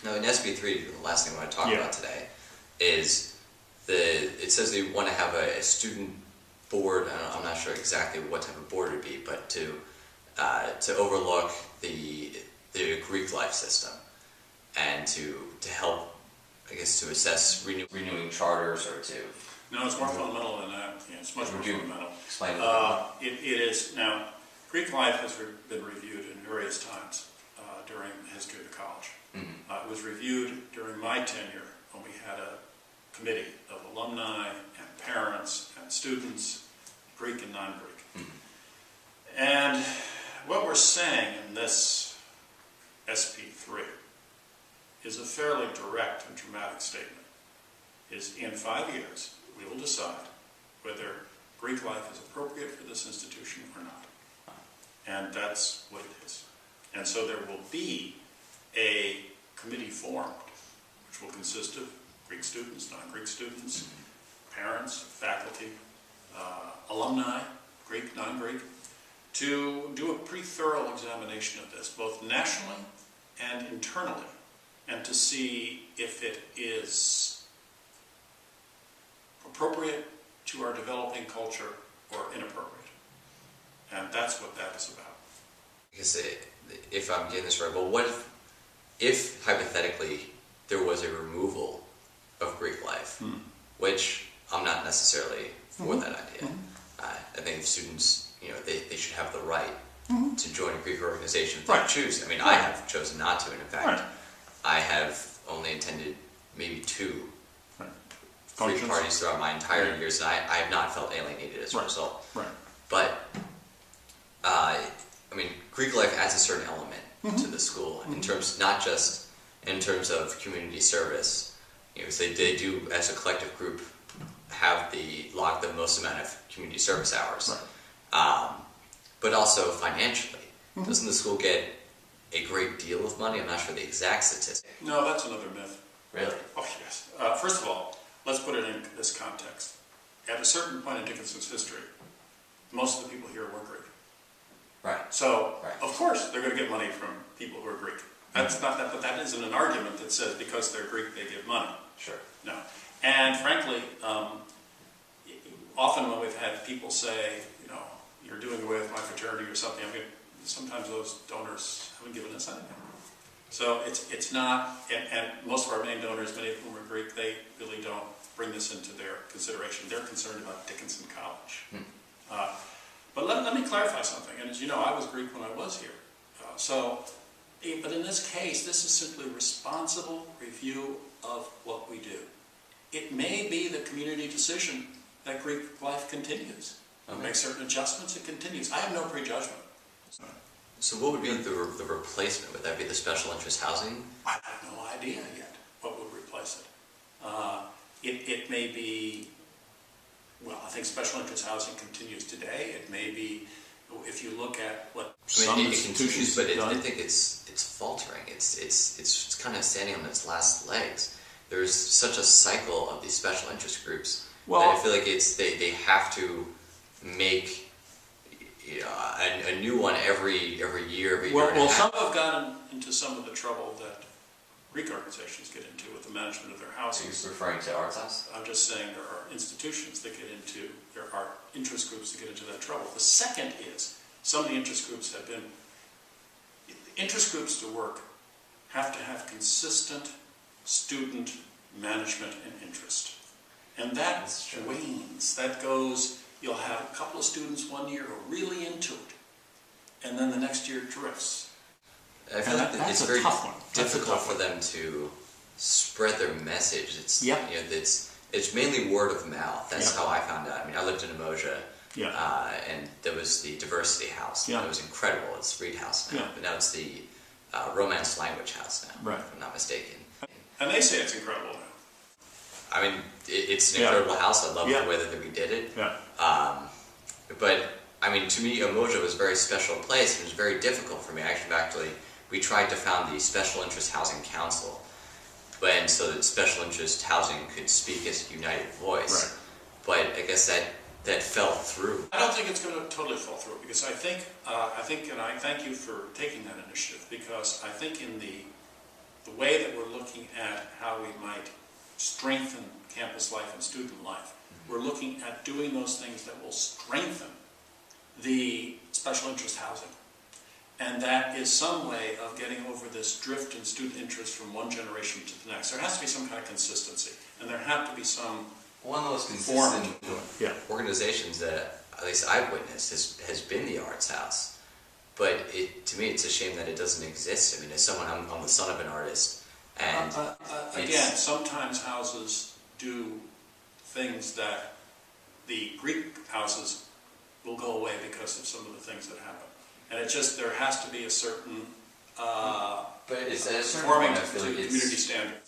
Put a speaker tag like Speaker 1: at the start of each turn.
Speaker 1: Now in SB3, the last thing I want to talk about today is it says they want to have a student board. I'm not sure exactly what type of board it would be, but to overlook the Greek life system and to help, I guess, to assess renewing charters or to...
Speaker 2: No, it's more fundamental than that. Yeah, it's much more fundamental.
Speaker 1: Explain
Speaker 2: it is. Now, Greek life has been reviewed in various times during the history of the college. Mm-hmm. It was reviewed during my tenure when we had a committee of alumni and parents and students, Greek and non-Greek. Mm-hmm. And what we're saying in this SP3 is a fairly direct and dramatic statement. Is in 5 years, we will decide whether Greek life is appropriate for this institution or not. And that's what it is. And so there will be a committee formed, which will consist of Greek students, non-Greek students, parents, faculty, alumni, Greek, non-Greek, to do a pretty thorough examination of this, both nationally and internally, and to see if it is appropriate to our developing culture or inappropriate. And that's what that is about.
Speaker 1: Because if I'm getting this right, well, what if hypothetically there was a removal of Greek life, which I'm not necessarily for that idea. I think students, they should have the right to join a Greek organization if they choose. I mean, I have chosen not to, and in fact, I have only attended maybe 2 Greek parties throughout my entire years, and I have not felt alienated as a result. But, I mean, Greek life adds a certain element to the school, in terms, not just in terms of community service. So they do, as a collective group, have the most amount of community service hours. But also financially. Doesn't the school get a great deal of money? I'm not sure the exact statistic.
Speaker 2: No, that's another myth.
Speaker 1: Really?
Speaker 2: Oh, yes. First of all, let's put it in this context. At a certain point in Dickinson's history, most of the people here were Greek. So, of course, they're going to get money from people who are Greek. That's not that, but that isn't an argument that says because they're Greek they get money.
Speaker 1: Sure.
Speaker 2: No. And frankly, often when we've had people say, you're doing away with my fraternity or something, I mean, sometimes those donors haven't given us anything. So it's not, and most of our main donors, many of whom are Greek, they really don't bring this into their consideration. They're concerned about Dickinson College. But let me clarify something. And as you know, I was Greek when I was here. But in this case, this is simply responsible review of what we do. It may be the community decision that Greek life continues. Make certain adjustments, it continues. I have no prejudgment.
Speaker 1: So what would be the replacement? Would that be the special interest housing?
Speaker 2: I have no idea yet what would replace it. It may be, well, I think special interest housing continues today. It may be, if you look at what some institutions
Speaker 1: but I think it's faltering. It's kind of standing on its last legs. There's such a cycle of these special interest groups that I feel like they have to make a new one every year,
Speaker 2: Well, some have gotten into some of the trouble that Greek organizations get into with the management of their housing.
Speaker 1: Are you referring to Arts House?
Speaker 2: I'm just saying there are institutions that get into, there are interest groups that get into that trouble. The second is, some of the interest groups have been, interest groups to work have to have consistent student management and interest. And that wanes, that goes, you'll have a couple of students one year who are really into it, and then the next year it drifts.
Speaker 1: I feel like it's very difficult for them to spread their message. It's mainly word of mouth. That's how I found out. I mean, I lived in Emoja, and there was the diversity house. It was incredible. It's Reed House now, but now it's the Romance Language House now, if I'm not mistaken.
Speaker 2: And they say it's incredible now.
Speaker 1: I mean, it's an incredible house. I love the way that we did it. But I mean, to me, Emoja was a very special place, and it was very difficult for me. Actually, we tried to found the Special Interest Housing Council, and so that special interest housing could speak as a united voice. But I guess that fell through.
Speaker 2: I don't think it's going to totally fall through, because I think, and I thank you for taking that initiative, because I think in the the way that we're looking at how we might strengthen campus life and student life, we're looking at doing those things that will strengthen the special interest housing. And that is some way of getting over this drift in student interest from one generation to the next. There has to be some kind of consistency, and there have to be some
Speaker 1: one of the most consistent organizations that at least I've witnessed has been the Arts House. But to me, it's a shame that it doesn't exist. I mean, as someone, I'm the son of an artist, and
Speaker 2: again, sometimes houses do things that the Greek houses will go away because of some of the things that happen. And it just, there has to be a certain
Speaker 1: but it's a certain
Speaker 2: conforming
Speaker 1: point, I
Speaker 2: to
Speaker 1: feel like
Speaker 2: community standards.